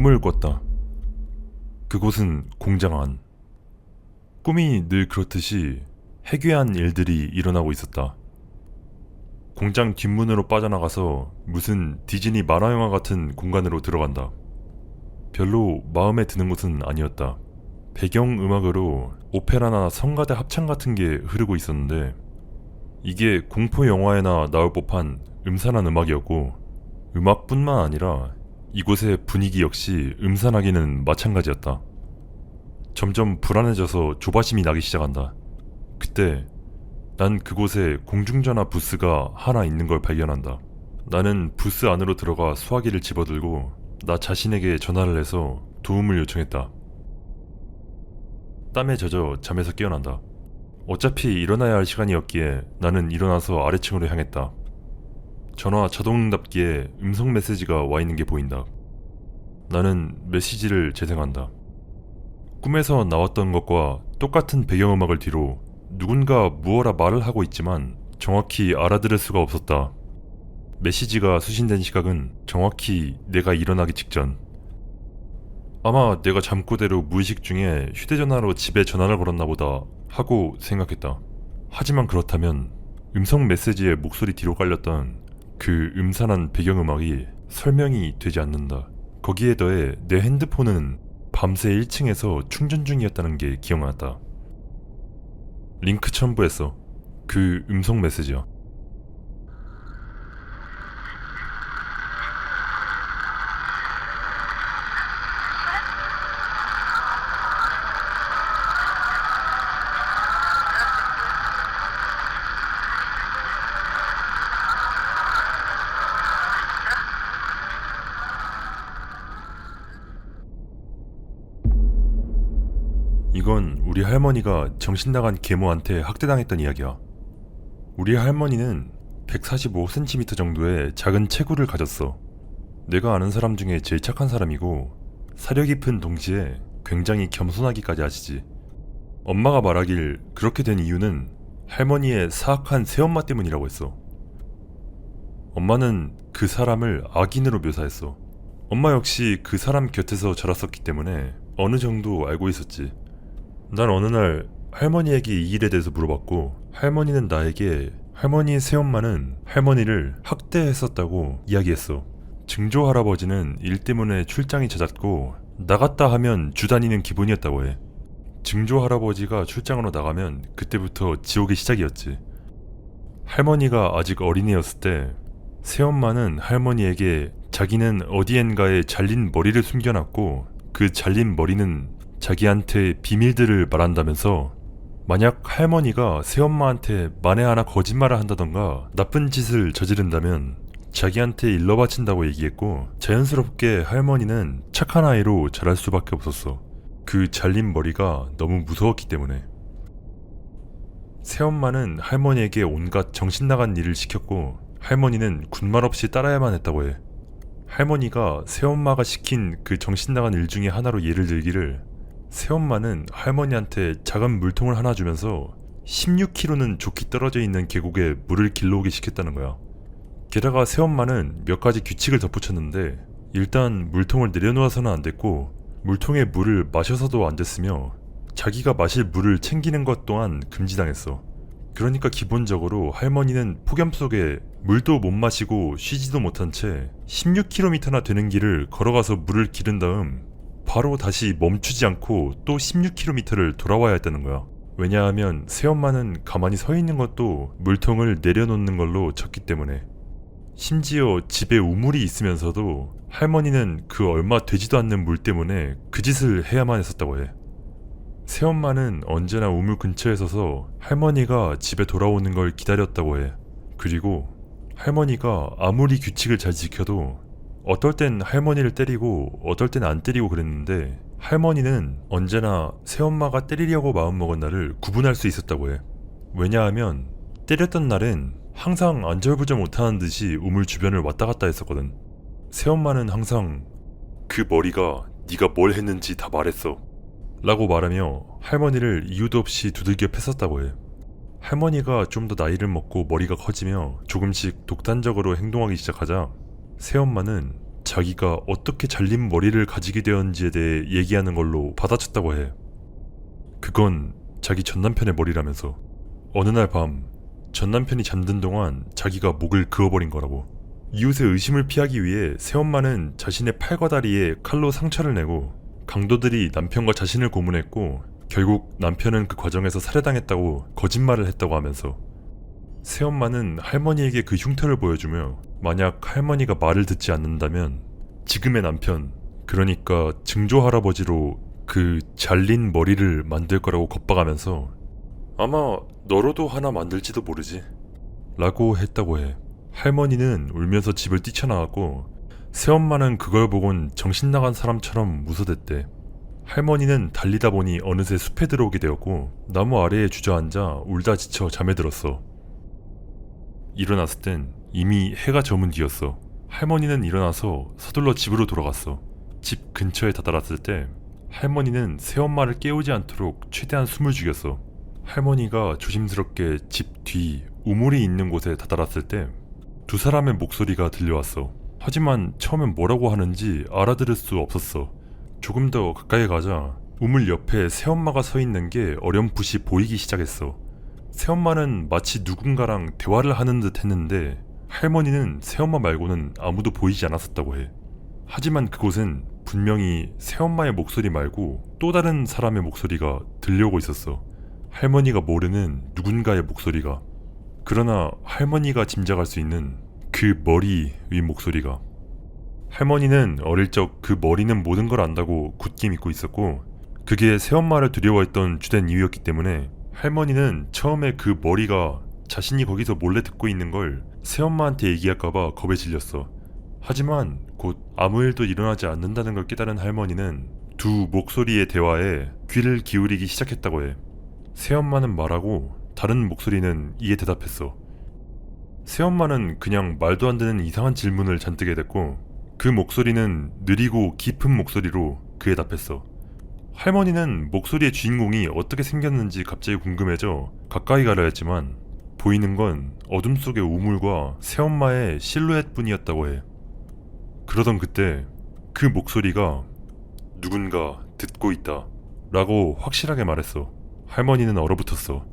꿈을 꿨다. 그곳은 공장 안. 꿈이 늘 그렇듯이 해괴한 일들이 일어나고 있었다. 공장 뒷문으로 빠져나가서 무슨 디즈니 만화영화 같은 공간으로 들어간다. 별로 마음에 드는 곳은 아니었다. 배경음악으로 오페라나 성가대 합창 같은 게 흐르고 있었는데 이게 공포 영화에나 나올 법한 음산한 음악이었고, 음악뿐만 아니라 이곳의 분위기 역시 음산하기는 마찬가지였다. 점점 불안해져서 조바심이 나기 시작한다. 그때 난 그곳에 공중전화 부스가 하나 있는 걸 발견한다. 나는 부스 안으로 들어가 수화기를 집어들고 나 자신에게 전화를 해서 도움을 요청했다. 땀에 젖어 잠에서 깨어난다. 어차피 일어나야 할 시간이었기에 나는 일어나서 아래층으로 향했다. 전화 자동응답기에 음성 메시지가 와 있는 게 보인다. 나는 메시지를 재생한다. 꿈에서 나왔던 것과 똑같은 배경음악을 뒤로 누군가 무어라 말을 하고 있지만 정확히 알아들을 수가 없었다. 메시지가 수신된 시각은 정확히 내가 일어나기 직전. 아마 내가 잠꼬대로 무의식 중에 휴대전화로 집에 전화를 걸었나 보다 하고 생각했다. 하지만 그렇다면 음성 메시지에 목소리 뒤로 깔렸던 그 음산한 배경음악이 설명이 되지 않는다. 거기에 더해 내 핸드폰은 밤새 1층에서 충전 중이었다는 게 기억났다. 링크 첨부했어. 그 음성 메시지야. 이건 우리 할머니가 정신나간 계모한테 학대당했던 이야기야. 우리 할머니는 145cm 정도의 작은 체구를 가졌어. 내가 아는 사람 중에 제일 착한 사람이고 사려 깊은 동시에 굉장히 겸손하기까지 하시지. 엄마가 말하길 그렇게 된 이유는 할머니의 사악한 새엄마 때문이라고 했어. 엄마는 그 사람을 악인으로 묘사했어. 엄마 역시 그 사람 곁에서 자랐었기 때문에 어느 정도 알고 있었지. 난 어느 날 할머니에게 이 일에 대해서 물어봤고, 할머니는 나에게 할머니의 새엄마는 할머니를 학대했었다고 이야기했어. 증조 할아버지는 일 때문에 출장이 잦았고 나갔다 하면 주 다니는 기본이었다고 해. 증조 할아버지가 출장으로 나가면 그때부터 지옥의 시작이었지. 할머니가 아직 어린애였을 때 새엄마는 할머니에게 자기는 어디엔가에 잘린 머리를 숨겨놨고 그 잘린 머리는 자기한테 비밀들을 말한다면서 만약 할머니가 새엄마한테 만에 하나 거짓말을 한다던가 나쁜 짓을 저지른다면 자기한테 일러 바친다고 얘기했고, 자연스럽게 할머니는 착한 아이로 자랄 수밖에 없었어. 그 잘린 머리가 너무 무서웠기 때문에. 새엄마는 할머니에게 온갖 정신나간 일을 시켰고 할머니는 군말 없이 따라야만 했다고 해. 할머니가 새엄마가 시킨 그 정신나간 일 중에 하나로 예를 들기를, 새엄마는 할머니한테 작은 물통을 하나 주면서 16km는 좋게 떨어져 있는 계곡에 물을 길러오게 시켰다는 거야. 게다가 새엄마는 몇 가지 규칙을 덧붙였는데, 일단 물통을 내려놓아서는 안 됐고 물통에 물을 마셔서도 안 됐으며 자기가 마실 물을 챙기는 것 또한 금지당했어. 그러니까 기본적으로 할머니는 폭염 속에 물도 못 마시고 쉬지도 못한 채 16km나 되는 길을 걸어가서 물을 기른 다음 바로 다시 멈추지 않고 또 16km를 돌아와야 했다는 거야. 왜냐하면 새엄마는 가만히 서 있는 것도 물통을 내려놓는 걸로 쳤기 때문에. 심지어 집에 우물이 있으면서도 할머니는 그 얼마 되지도 않는 물 때문에 그 짓을 해야만 했었다고 해. 새엄마는 언제나 우물 근처에 서서 할머니가 집에 돌아오는 걸 기다렸다고 해. 그리고 할머니가 아무리 규칙을 잘 지켜도 어떨 땐 할머니를 때리고 어떨 땐 안 때리고 그랬는데, 할머니는 언제나 새엄마가 때리려고 마음먹은 날을 구분할 수 있었다고 해. 왜냐하면 때렸던 날엔 항상 안절부절 못하는 듯이 우물 주변을 왔다 갔다 했었거든. 새엄마는 항상 그 머리가 네가 뭘 했는지 다 말했어 라고 말하며 할머니를 이유도 없이 두들겨 팼었다고 해. 할머니가 좀 더 나이를 먹고 머리가 커지며 조금씩 독단적으로 행동하기 시작하자 새엄마는 자기가 어떻게 잘린 머리를 가지게 되었는지에 대해 얘기하는 걸로 받아쳤다고 해. 그건 자기 전남편의 머리라면서 어느 날 밤 전남편이 잠든 동안 자기가 목을 그어버린 거라고. 이웃의 의심을 피하기 위해 새엄마는 자신의 팔과 다리에 칼로 상처를 내고 강도들이 남편과 자신을 고문했고 결국 남편은 그 과정에서 살해당했다고 거짓말을 했다고 하면서 새엄마는 할머니에게 그 흉터를 보여주며 만약 할머니가 말을 듣지 않는다면 지금의 남편, 그러니까 증조할아버지로 그 잘린 머리를 만들 거라고 겁박하면서 아마 너로도 하나 만들지도 모르지 라고 했다고 해. 할머니는 울면서 집을 뛰쳐나왔고 새엄마는 그걸 보곤 정신나간 사람처럼 무서댔대. 할머니는 달리다 보니 어느새 숲에 들어오게 되었고 나무 아래에 주저앉아 울다 지쳐 잠에 들었어. 일어났을 땐 이미 해가 저문 뒤였어. 할머니는 일어나서 서둘러 집으로 돌아갔어. 집 근처에 다다랐을 때 할머니는 새엄마를 깨우지 않도록 최대한 숨을 죽였어. 할머니가 조심스럽게 집 뒤 우물이 있는 곳에 다다랐을 때 두 사람의 목소리가 들려왔어. 하지만 처음엔 뭐라고 하는지 알아들을 수 없었어. 조금 더 가까이 가자 우물 옆에 새엄마가 서 있는 게 어렴풋이 보이기 시작했어. 새엄마는 마치 누군가랑 대화를 하는 듯 했는데 할머니는 새엄마 말고는 아무도 보이지 않았었다고 해. 하지만 그곳은 분명히 새엄마의 목소리 말고 또 다른 사람의 목소리가 들려오고 있었어. 할머니가 모르는 누군가의 목소리가. 그러나 할머니가 짐작할 수 있는 그 머리의 목소리가. 할머니는 어릴 적 그 머리는 모든 걸 안다고 굳게 믿고 있었고 그게 새엄마를 두려워했던 주된 이유였기 때문에 할머니는 처음에 그 머리가 자신이 거기서 몰래 듣고 있는 걸 새엄마한테 얘기할까봐 겁에 질렸어. 하지만 곧 아무 일도 일어나지 않는다는 걸 깨달은 할머니는 두 목소리의 대화에 귀를 기울이기 시작했다고 해. 새엄마는 말하고 다른 목소리는 이에 대답했어. 새엄마는 그냥 말도 안 되는 이상한 질문을 잔뜩 해댔고 그 목소리는 느리고 깊은 목소리로 그에 답했어. 할머니는 목소리의 주인공이 어떻게 생겼는지 갑자기 궁금해져 가까이 가려 했지만 보이는 건 어둠 속의 우물과 새엄마의 실루엣 뿐이었다고 해. 그러던 그때 그 목소리가 누군가 듣고 있다 라고 확실하게 말했어. 할머니는 얼어붙었어.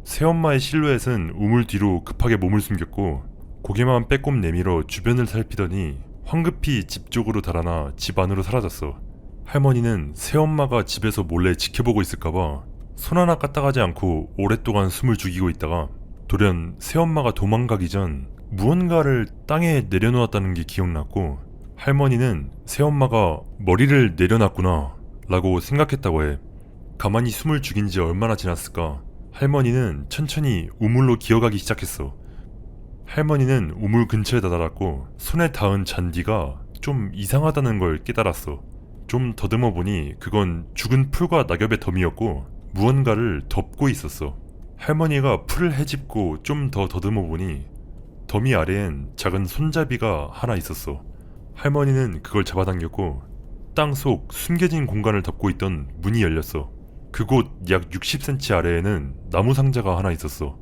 새엄마의 실루엣은 우물 뒤로 급하게 몸을 숨겼고 고개만 빼꼼 내밀어 주변을 살피더니 황급히 집 쪽으로 달아나 집 안으로 사라졌어. 할머니는 새엄마가 집에서 몰래 지켜보고 있을까봐 손 하나 까딱하지 않고 오랫동안 숨을 죽이고 있다가 돌연 새엄마가 도망가기 전 무언가를 땅에 내려놓았다는 게 기억났고 할머니는 새엄마가 머리를 내려놨구나 라고 생각했다고 해. 가만히 숨을 죽인 지 얼마나 지났을까? 할머니는 천천히 우물로 기어가기 시작했어. 할머니는 우물 근처에 다다랐고 손에 닿은 잔디가 좀 이상하다는 걸 깨달았어. 좀 더듬어 보니 그건 죽은 풀과 낙엽의 덤이었고 무언가를 덮고 있었어. 할머니가 풀을 헤집고 좀 더 더듬어 보니 더미 아래엔 작은 손잡이가 하나 있었어. 할머니는 그걸 잡아당겼고 땅속 숨겨진 공간을 덮고 있던 문이 열렸어. 그곳 약 60cm 아래에는 나무 상자가 하나 있었어.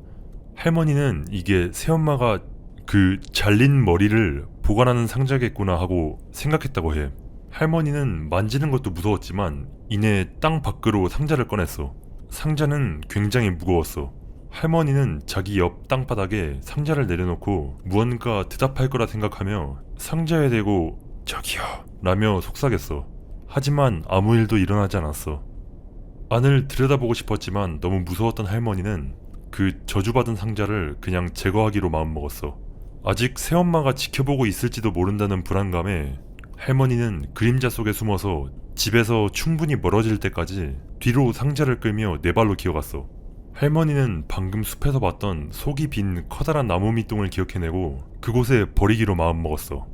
할머니는 이게 새엄마가 그 잘린 머리를 보관하는 상자겠구나 하고 생각했다고 해. 할머니는 만지는 것도 무서웠지만 이내 땅 밖으로 상자를 꺼냈어. 상자는 굉장히 무거웠어. 할머니는 자기 옆 땅바닥에 상자를 내려놓고 무언가 대답할 거라 생각하며 상자에 대고 저기요 라며 속삭였어. 하지만 아무 일도 일어나지 않았어. 안을 들여다보고 싶었지만 너무 무서웠던 할머니는 그 저주받은 상자를 그냥 제거하기로 마음먹었어. 아직 새엄마가 지켜보고 있을지도 모른다는 불안감에 할머니는 그림자 속에 숨어서 집에서 충분히 멀어질 때까지 뒤로 상자를 끌며 네 발로 기어갔어. 할머니는 방금 숲에서 봤던 속이 빈 커다란 나무 밑동을 기억해내고 그곳에 버리기로 마음먹었어.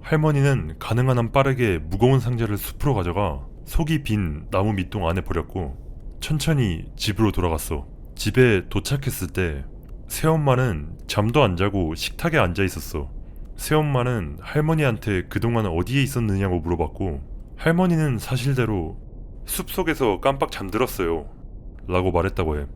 할머니는 가능한 한 빠르게 무거운 상자를 숲으로 가져가 속이 빈 나무 밑동 안에 버렸고 천천히 집으로 돌아갔어. 집에 도착했을 때 새엄마는 잠도 안 자고 식탁에 앉아 있었어. 새엄마는 할머니한테 그동안 어디에 있었느냐고 물어봤고 할머니는 사실대로 숲속에서 깜빡 잠들었어요 라고 말했다고 해.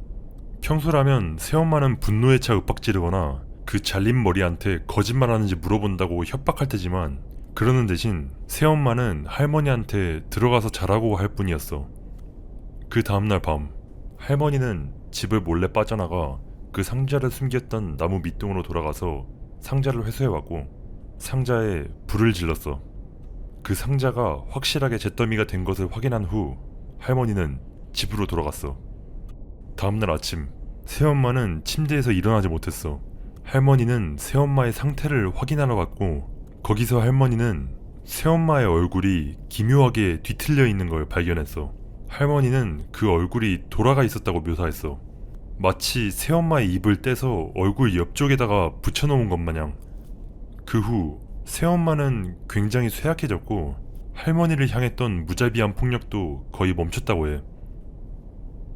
평소라면 새엄마는 분노에 차 윽박지르거나 그 잘린 머리한테 거짓말하는지 물어본다고 협박할 테지만 그러는 대신 새엄마는 할머니한테 들어가서 자라고 할 뿐이었어. 그 다음날 밤, 할머니는 집을 몰래 빠져나가 그 상자를 숨겼던 나무 밑동으로 돌아가서 상자를 회수해왔고 상자에 불을 질렀어. 그 상자가 확실하게 잿더미가 된 것을 확인한 후 할머니는 집으로 돌아갔어. 다음날 아침, 새엄마는 침대에서 일어나지 못했어. 할머니는 새엄마의 상태를 확인하러 갔고 거기서 할머니는 새엄마의 얼굴이 기묘하게 뒤틀려 있는 걸 발견했어. 할머니는 그 얼굴이 돌아가 있었다고 묘사했어. 마치 새엄마의 입을 떼서 얼굴 옆쪽에다가 붙여놓은 것 마냥. 그 후 새엄마는 굉장히 쇠약해졌고 할머니를 향했던 무자비한 폭력도 거의 멈췄다고 해.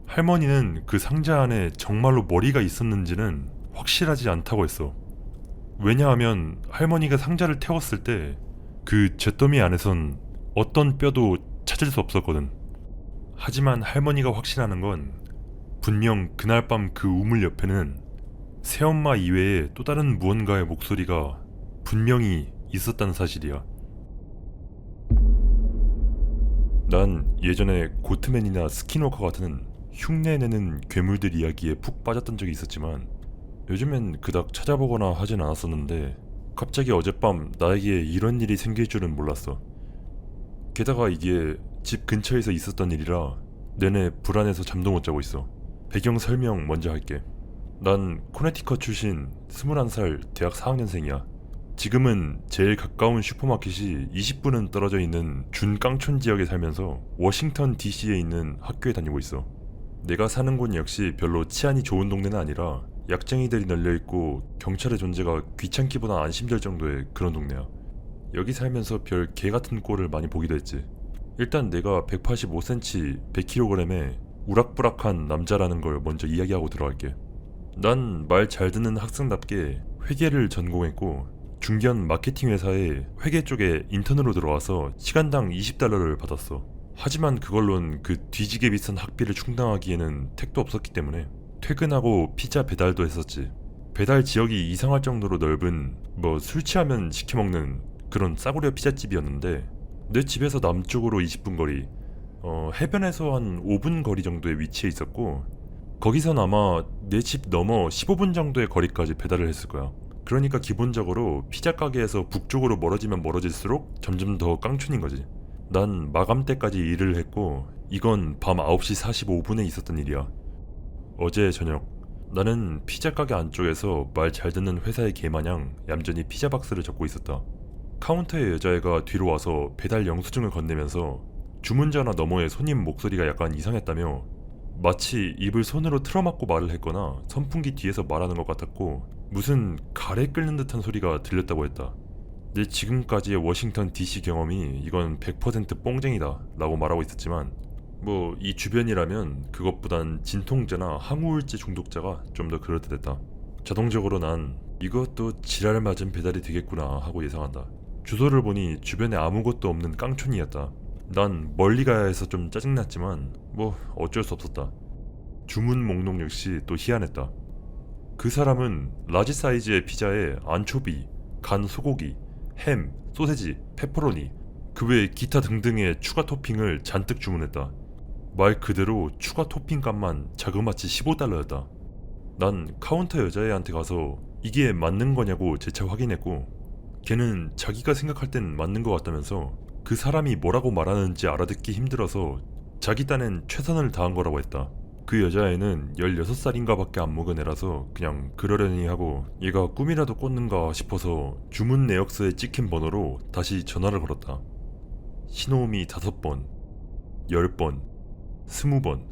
할머니는 그 상자 안에 정말로 머리가 있었는지는 확실하지 않다고 했어. 왜냐하면 할머니가 상자를 태웠을 때 그 잿더미 안에선 어떤 뼈도 찾을 수 없었거든. 하지만 할머니가 확신하는 건 분명 그날 밤 그 우물 옆에는 새엄마 이외에 또 다른 무언가의 목소리가 분명히 있었다는 사실이야. 난 예전에 고트맨이나 스킨워커 같은 흉내내는 괴물들 이야기에 푹 빠졌던 적이 있었지만 요즘엔 그닥 찾아보거나 하진 않았었는데 갑자기 어젯밤 나에게 이런 일이 생길 줄은 몰랐어. 게다가 이게 집 근처에서 있었던 일이라 내내 불안해서 잠도 못 자고 있어. 배경 설명 먼저 할게. 난 코네티컷 출신 21살 대학 4학년생이야. 지금은 제일 가까운 슈퍼마켓이 20분은 떨어져 있는 준깡촌 지역에 살면서 워싱턴 DC에 있는 학교에 다니고 있어. 내가 사는 곳 역시 별로 치안이 좋은 동네는 아니라 약쟁이들이 널려있고 경찰의 존재가 귀찮기보다 안심될 정도의 그런 동네야. 여기 살면서 별 개같은 꼴을 많이 보기도 했지. 일단 내가 185cm 100kg에 우락부락한 남자라는 걸 먼저 이야기하고 들어갈게. 난 말 잘 듣는 학생답게 회계를 전공했고 중견 마케팅 회사에 회계 쪽에 인턴으로 들어와서 시간당 $20를 받았어. 하지만 그걸론 그 뒤지게 비싼 학비를 충당하기에는 택도 없었기 때문에 퇴근하고 피자 배달도 했었지. 배달 지역이 이상할 정도로 넓은 술 취하면 시켜먹는 그런 싸구려 피자집이었는데 내 집에서 남쪽으로 20분 거리, 해변에서 한 5분 거리 정도에 위치해 있었고 거기선 아마 내 집 넘어 15분 정도의 거리까지 배달을 했을 거야. 그러니까 기본적으로 피자 가게에서 북쪽으로 멀어지면 멀어질수록 점점 더 깡촌인 거지. 난 마감 때까지 일을 했고 이건 밤 9시 45분에 있었던 일이야. 어제 저녁 나는 피자 가게 안쪽에서 말 잘 듣는 회사의 개마냥 얌전히 피자 박스를 접고 있었다. 카운터의 여자애가 뒤로 와서 배달 영수증을 건네면서 주문 전화 너머의 손님 목소리가 약간 이상했다며 마치 입을 손으로 틀어막고 말을 했거나 선풍기 뒤에서 말하는 것 같았고 무슨 가래 끓는 듯한 소리가 들렸다고 했다. 내 지금까지의 워싱턴 DC 경험이 이건 100% 뽕쟁이다 라고 말하고 있었지만 이 주변이라면 그것보단 진통제나 항우울제 중독자가 좀 더 그럴듯했다. 자동적으로 난 이것도 지랄 맞은 배달이 되겠구나 하고 예상한다. 주소를 보니 주변에 아무것도 없는 깡촌이었다. 난 멀리 가야 해서 좀 짜증났지만 어쩔 수 없었다. 주문 목록 역시 또 희한했다. 그 사람은 라지 사이즈의 피자에 안초비, 간 소고기, 햄, 소세지, 페퍼로니 그 외 기타 등등의 추가 토핑을 잔뜩 주문했다. 말 그대로 추가 토핑 값만 자그마치 $15였다. 난 카운터 여자애한테 가서 이게 맞는 거냐고 재차 확인했고 걔는 자기가 생각할 땐 맞는 것 같다면서 그 사람이 뭐라고 말하는지 알아듣기 힘들어서 자기 딴엔 최선을 다한 거라고 했다. 그 여자애는 16살인가 밖에 안 먹은 애라서 그냥 그러려니 하고 얘가 꿈이라도 꿨는가 싶어서 주문 내역서에 찍힌 번호로 다시 전화를 걸었다. 신호음이 5번, 10번, 20번,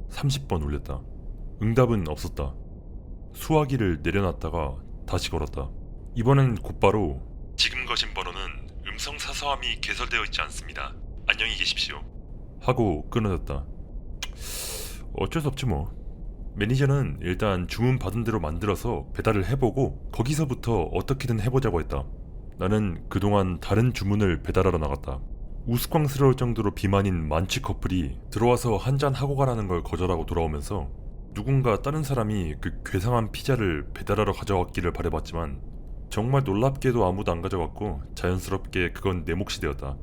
30번 울렸다. 응답은 없었다. 수화기를 내려놨다가 다시 걸었다. 이번엔 곧바로 지금 거신 번호는 음성 사서함이 개설되어 있지 않습니다. 안녕히 계십시오. 하고 끊어졌다. 어쩔 수 없지 뭐. 매니저는 일단 주문 받은 대로 만들어서 배달을 해보고 거기서부터 어떻게든 해보자고 했다. 나는 그동안 다른 주문을 배달하러 나갔다. 우스꽝스러울 정도로 비만인 만취 커플이 들어와서 한잔 하고 가라는 걸 거절하고 돌아오면서 누군가 다른 사람이 그 괴상한 피자를 배달하러 가져왔기를 바라봤지만 정말 놀랍게도 아무도 안 가져갔고 자연스럽게 그건 내 몫이 되었다.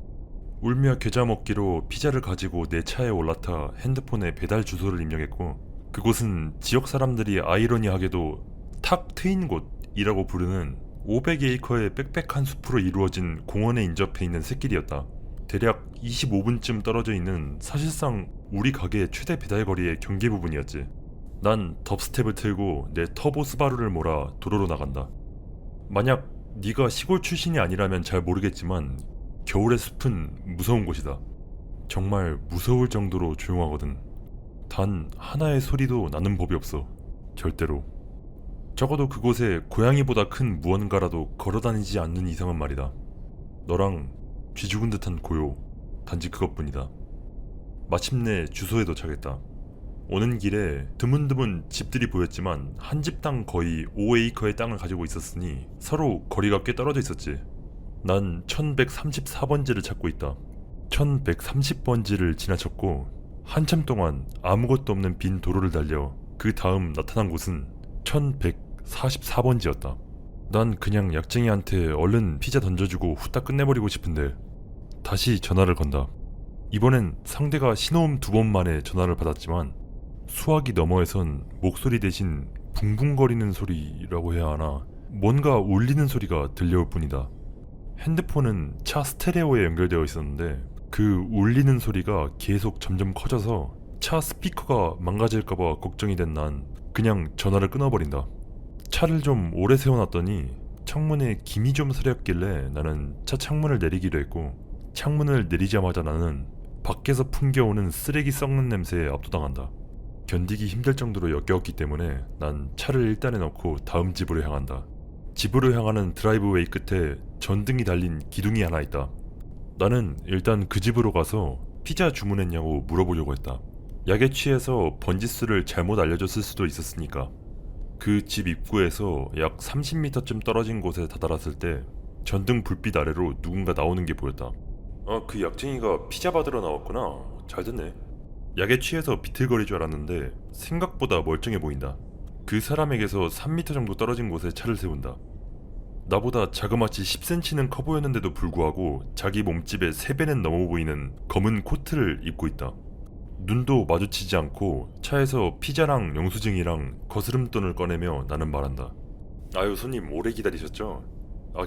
울며 겨자 먹기로 피자를 가지고 내 차에 올라타 핸드폰에 배달 주소를 입력했고 그곳은 지역 사람들이 아이러니하게도 탁 트인 곳이라고 부르는 500에이커의 빽빽한 숲으로 이루어진 공원에 인접해 있는 샛길이었다. 대략 25분쯤 떨어져 있는 사실상 우리 가게의 최대 배달 거리의 경계 부분이었지. 난 덥스텝을 틀고 내 터보 스바루를 몰아 도로로 나간다. 만약 네가 시골 출신이 아니라면 잘 모르겠지만 겨울의 숲은 무서운 곳이다. 정말 무서울 정도로 조용하거든. 단 하나의 소리도 나는 법이 없어. 절대로. 적어도 그곳에 고양이보다 큰 무언가라도 걸어다니지 않는 이상은 말이다. 너랑 쥐 죽은 듯한 고요. 단지 그것뿐이다. 마침내 주소에 도착했다. 오는 길에 드문드문 집들이 보였지만 한 집당 거의 5에이커의 땅을 가지고 있었으니 서로 거리가 꽤 떨어져 있었지. 난 1134번지를 찾고 있다. 1130번지를 지나쳤고 한참 동안 아무것도 없는 빈 도로를 달려 그 다음 나타난 곳은 1144번지였다. 난 그냥 약쟁이한테 얼른 피자 던져주고 후딱 끝내버리고 싶은데 다시 전화를 건다. 이번엔 상대가 신호음 2번 만에 전화를 받았지만 수화기 너머에선 목소리 대신 붕붕거리는 소리라고 해야 하나 뭔가 울리는 소리가 들려올 뿐이다. 핸드폰은 차 스테레오에 연결되어 있었는데 그 울리는 소리가 계속 점점 커져서 차 스피커가 망가질까봐 걱정이 된 난 그냥 전화를 끊어버린다. 차를 좀 오래 세워놨더니 창문에 김이 좀 서렸길래 나는 차 창문을 내리기로 했고 창문을 내리자마자 나는 밖에서 풍겨오는 쓰레기 썩는 냄새에 압도당한다. 견디기 힘들 정도로 역겨웠기 때문에 난 차를 일단에 넣고 다음 집으로 향한다. 집으로 향하는 드라이브웨이 끝에 전등이 달린 기둥이 하나 있다. 나는 일단 그 집으로 가서 피자 주문했냐고 물어보려고 했다. 약에 취해서 번지수를 잘못 알려줬을 수도 있었으니까. 그 집 입구에서 약 30m쯤 떨어진 곳에 다다랐을 때 전등 불빛 아래로 누군가 나오는 게 보였다. 아, 그 약쟁이가 피자 받으러 나왔구나. 잘 됐네. 약에 취해서 비틀거릴 줄 알았는데 생각보다 멀쩡해 보인다. 그 사람에게서 3m 정도 떨어진 곳에 차를 세운다. 나보다 자그마치 10cm는 커 보였는데도 불구하고 자기 몸집의 3배는 넘어 보이는 검은 코트를 입고 있다. 눈도 마주치지 않고 차에서 피자랑 영수증이랑 거스름돈을 꺼내며 나는 말한다. 아유, 손님 오래 기다리셨죠?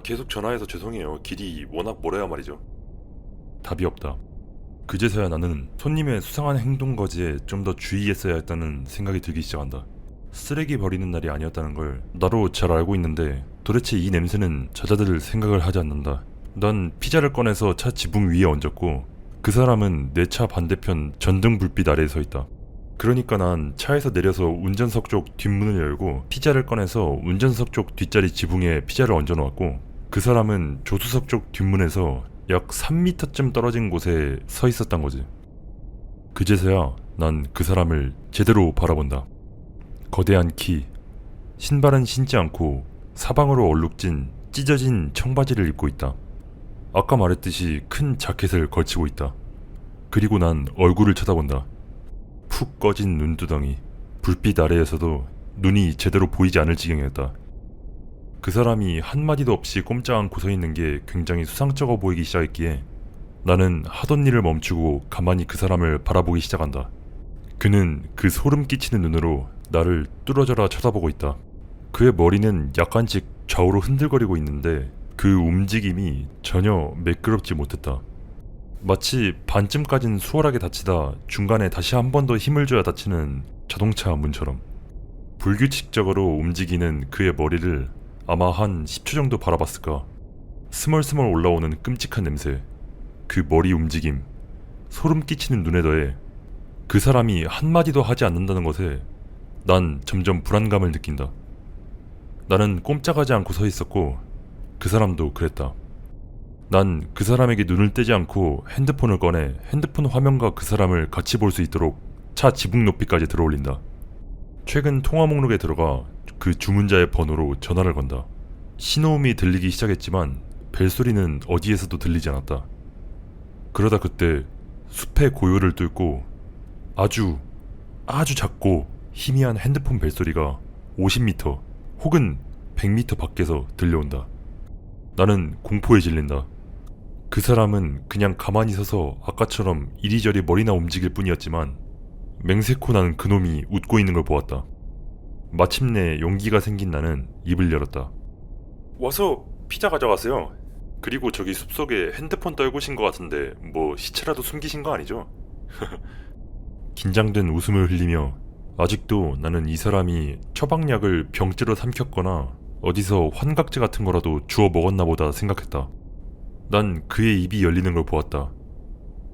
계속 전화해서 죄송해요. 길이 워낙 멀어야 말이죠. 답이 없다. 그제서야 나는 손님의 수상한 행동 거지에 좀 더 주의했어야 했다는 생각이 들기 시작한다. 쓰레기 버리는 날이 아니었다는 걸 나도 잘 알고 있는데 도대체 이 냄새는 저자들 생각을 하지 않는다. 난 피자를 꺼내서 차 지붕 위에 얹었고 그 사람은 내 차 반대편 전등 불빛 아래에 서 있다. 그러니까 난 차에서 내려서 운전석 쪽 뒷문을 열고 피자를 꺼내서 운전석 쪽 뒷자리 지붕에 피자를 얹어 놓았고 그 사람은 조수석 쪽 뒷문에서 약 3m쯤 떨어진 곳에 서 있었단 거지. 그제서야 난 그 사람을 제대로 바라본다. 거대한 키, 신발은 신지 않고 사방으로 얼룩진 찢어진 청바지를 입고 있다. 아까 말했듯이 큰 자켓을 걸치고 있다. 그리고 난 얼굴을 쳐다본다. 푹 꺼진 눈두덩이, 불빛 아래에서도 눈이 제대로 보이지 않을 지경이었다. 그 사람이 한마디도 없이 꼼짝 않고 서 있는 게 굉장히 수상쩍어 보이기 시작했기에 나는 하던 일을 멈추고 가만히 그 사람을 바라보기 시작한다. 그는 그 소름 끼치는 눈으로 나를 뚫어져라 쳐다보고 있다. 그의 머리는 약간씩 좌우로 흔들거리고 있는데 그 움직임이 전혀 매끄럽지 못했다. 마치 반쯤까진 수월하게 닫히다 중간에 다시 한 번 더 힘을 줘야 닫히는 자동차 문처럼. 불규칙적으로 움직이는 그의 머리를 아마 한 10초 정도 바라봤을까. 스멀스멀 올라오는 끔찍한 냄새, 그 머리 움직임, 소름 끼치는 눈에 더해 그 사람이 한마디도 하지 않는다는 것에 난 점점 불안감을 느낀다. 나는 꼼짝하지 않고 서 있었고 그 사람도 그랬다. 난 그 사람에게 눈을 떼지 않고 핸드폰을 꺼내 핸드폰 화면과 그 사람을 같이 볼 수 있도록 차 지붕 높이까지 들어올린다. 최근 통화 목록에 들어가 그 주문자의 번호로 전화를 건다. 신호음이 들리기 시작했지만 벨소리는 어디에서도 들리지 않았다. 그러다 그때 숲의 고요를 뚫고 아주 작고 희미한 핸드폰 벨소리가 50m 혹은 100m 밖에서 들려온다. 나는 공포에 질린다. 그 사람은 그냥 가만히 서서 아까처럼 이리저리 머리나 움직일 뿐이었지만 맹세코 나는 그놈이 웃고 있는 걸 보았다. 마침내 용기가 생긴 나는 입을 열었다. 와서 피자 가져가세요. 그리고 저기 숲속에 핸드폰 떨구신 것 같은데 뭐 시체라도 숨기신 거 아니죠? 긴장된 웃음을 흘리며 아직도 나는 이 사람이 처방약을 병째로 삼켰거나 어디서 환각제 같은 거라도 주워 먹었나 보다 생각했다. 난 그의 입이 열리는 걸 보았다.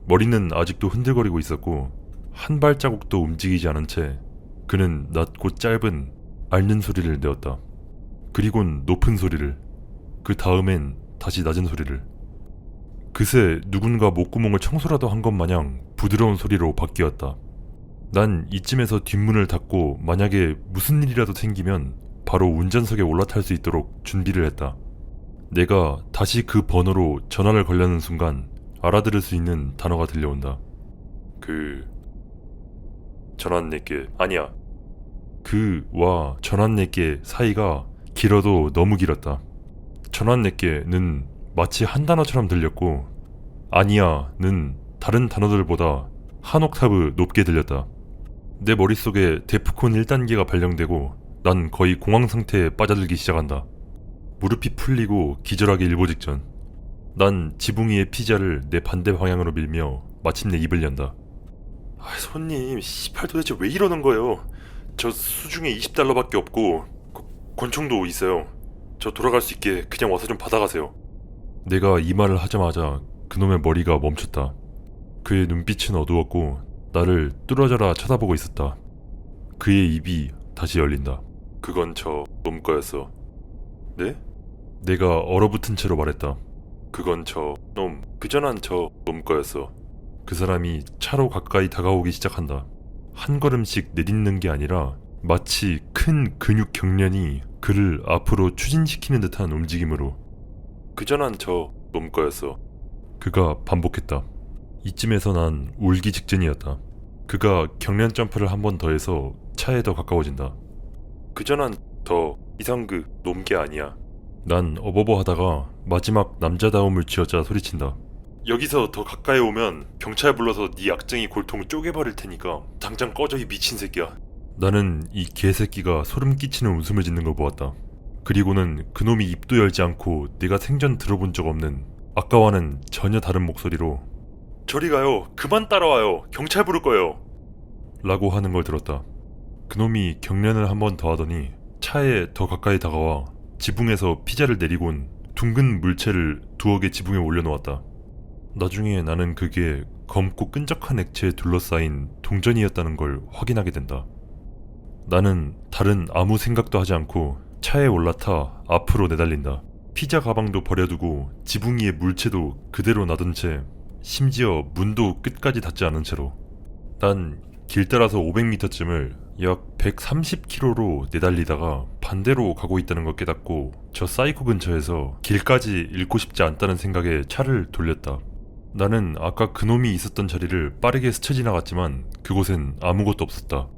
머리는 아직도 흔들거리고 있었고 한 발자국도 움직이지 않은 채 그는 낮고 짧은 앓는 소리를 내었다. 그리곤 높은 소리를, 그 다음엔 다시 낮은 소리를. 그새 누군가 목구멍을 청소라도 한 것 마냥 부드러운 소리로 바뀌었다. 난 이쯤에서 뒷문을 닫고 만약에 무슨 일이라도 생기면 바로 운전석에 올라탈 수 있도록 준비를 했다. 내가 다시 그 번호로 전화를 걸려는 순간 알아들을 수 있는 단어가 들려온다. 전환내게 아니야. 그와 전환내게 사이가 길어도 너무 길었다. 전환내게는 마치 한 단어처럼 들렸고 아니야는 다른 단어들보다 한 옥타브 높게 들렸다. 내 머릿속에 데프콘 1단계가 발령되고 난 거의 공황 상태에 빠져들기 시작한다. 무릎이 풀리고 기절하기 일보 직전. 난 지붕 위의 피자를 내 반대 방향으로 밀며 마침내 입을 연다. 손님, 씨발 도대체 왜 이러는 거예요? 저 수중에 $20밖에 없고 권총도 있어요. 저 돌아갈 수 있게 그냥 와서 좀 받아가세요. 내가 이 말을 하자마자 그놈의 머리가 멈췄다. 그의 눈빛은 어두웠고 나를 뚫어져라 쳐다보고 있었다. 그의 입이 다시 열린다. 그건 저 놈 거였어. 네? 내가 얼어붙은 채로 말했다. 그건 저 놈, 그전한 저 놈 거였어. 그 사람이 차로 가까이 다가오기 시작한다. 한 걸음씩 내딛는 게 아니라 마치 큰 근육 경련이 그를 앞으로 추진시키는 듯한 움직임으로. 그전한 저 놈 거였어. 그가 반복했다. 이쯤에서 난 울기 직전이었다. 그가 경련 점프를 한 번 더 해서 차에 더 가까워진다. 그전한 더 이상 그 놈 게 아니야. 난 어버버하다가 마지막 남자다움을 쥐어짜 소리친다. 여기서 더 가까이 오면 경찰 불러서 네 악쟁이 골통 쪼개버릴 테니까 당장 꺼져 이 미친 새끼야. 나는 이 개새끼가 소름 끼치는 웃음을 짓는 걸 보았다. 그리고는 그놈이 입도 열지 않고 내가 생전 들어본 적 없는 아까와는 전혀 다른 목소리로 저리 가요. 그만 따라와요. 경찰 부를 거예요. 라고 하는 걸 들었다. 그놈이 경련을 한 번 더 하더니 차에 더 가까이 다가와 지붕에서 피자를 내리곤 둥근 물체를 두어 개 지붕에 올려놓았다. 나중에 나는 그게 검고 끈적한 액체에 둘러싸인 동전이었다는 걸 확인하게 된다. 나는 다른 아무 생각도 하지 않고 차에 올라타 앞으로 내달린다. 피자 가방도 버려두고 지붕 위의 물체도 그대로 놔둔 채 심지어 문도 끝까지 닫지 않은 채로 난 길 따라서 500m쯤을 약 130km로 내달리다가 반대로 가고 있다는 걸 깨닫고 저 사이코 근처에서 길까지 잃고 싶지 않다는 생각에 차를 돌렸다. 나는 아까 그놈이 있었던 자리를 빠르게 스쳐 지나갔지만 그곳엔 아무것도 없었다.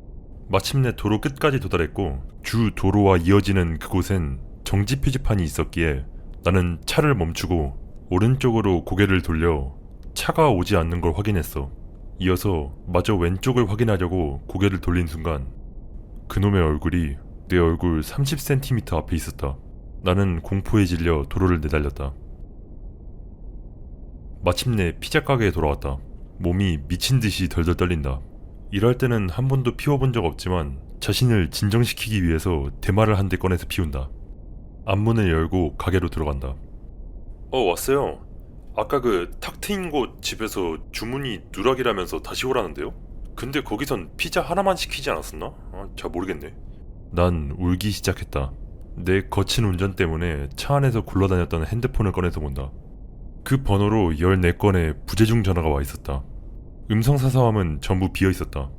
마침내 도로 끝까지 도달했고 주 도로와 이어지는 그곳엔 정지 표지판이 있었기에 나는 차를 멈추고 오른쪽으로 고개를 돌려 차가 오지 않는 걸 확인했어. 이어서 마저 왼쪽을 확인하려고 고개를 돌린 순간 그놈의 얼굴이 내 얼굴 30cm 앞에 있었다. 나는 공포에 질려 도로를 내달렸다. 마침내 피자 가게에 돌아왔다. 몸이 미친 듯이 덜덜 떨린다. 일할 때는 한 번도 피워본 적 없지만 자신을 진정시키기 위해서 대마를 한 대 꺼내서 피운다. 앞문을 열고 가게로 들어간다. 왔어요. 아까 그 탁 트인 곳 집에서 주문이 누락이라면서 다시 오라는데요? 근데 거기선 피자 하나만 시키지 않았었나? 잘 모르겠네. 난 울기 시작했다. 내 거친 운전 때문에 차 안에서 굴러다녔던 핸드폰을 꺼내서 본다. 그 번호로 14건의 부재중 전화가 와 있었다. 음성사서함은 전부 비어 있었다.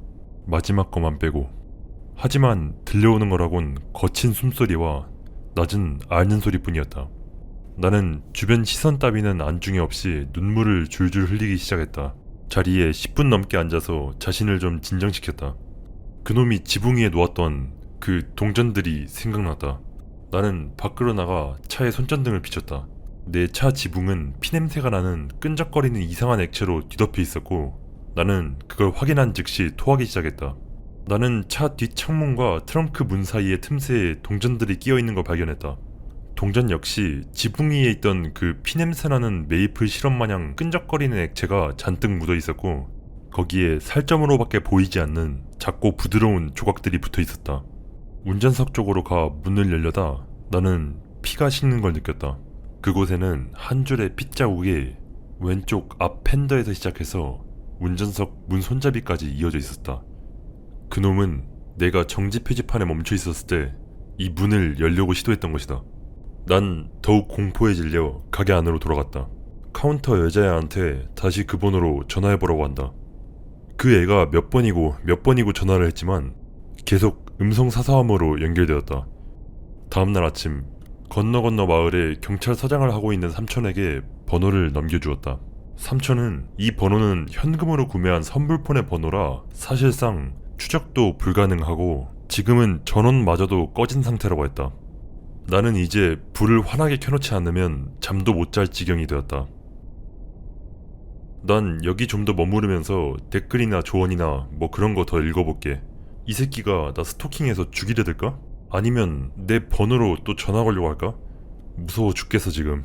마지막 거만 빼고. 하지만 들려오는 거라곤 거친 숨소리와 낮은 앓는 소리뿐이었다. 나는 주변 시선 따위는 안중에 없이 눈물을 줄줄 흘리기 시작했다. 자리에 10분 넘게 앉아서 자신을 좀 진정시켰다. 그놈이 지붕 위에 놓았던 그 동전들이 생각났다. 나는 밖으로 나가 차에 손전등을 비췄다. 내 차 지붕은 피냄새가 나는 끈적거리는 이상한 액체로 뒤덮여 있었고 나는 그걸 확인한 즉시 토하기 시작했다. 나는 차 뒷창문과 트렁크 문 사이의 틈새에 동전들이 끼어있는 걸 발견했다. 동전 역시 지붕 위에 있던 그 피냄새나는 메이플 시럽 마냥 끈적거리는 액체가 잔뜩 묻어 있었고 거기에 살점으로밖에 보이지 않는 작고 부드러운 조각들이 붙어 있었다. 운전석 쪽으로 가 문을 열려다 나는 피가 식는 걸 느꼈다. 그곳에는 한 줄의 핏자국이 왼쪽 앞 팬더에서 시작해서 운전석 문 손잡이까지 이어져 있었다. 그놈은 내가 정지 표지판에 멈춰 있었을 때 이 문을 열려고 시도했던 것이다. 난 더욱 공포에 질려 가게 안으로 돌아갔다. 카운터 여자애한테 다시 그 번호로 전화해보라고 한다. 그 애가 몇 번이고 전화를 했지만 계속 음성 사서함으로 연결되었다. 다음날 아침 건너 마을에 경찰서장을 하고 있는 삼촌에게 번호를 넘겨주었다. 삼촌은 이 번호는 현금으로 구매한 선불폰의 번호라 사실상 추적도 불가능하고 지금은 전원마저도 꺼진 상태라고 했다. 나는 이제 불을 환하게 켜놓지 않으면 잠도 못 잘 지경이 되었다. 난 여기 좀 더 머무르면서 댓글이나 조언이나 뭐 그런 거 더 읽어볼게. 이 새끼가 나 스토킹해서 죽이려 들까? 아니면 내 번호로 또 전화 걸려고 할까? 무서워 죽겠어 지금.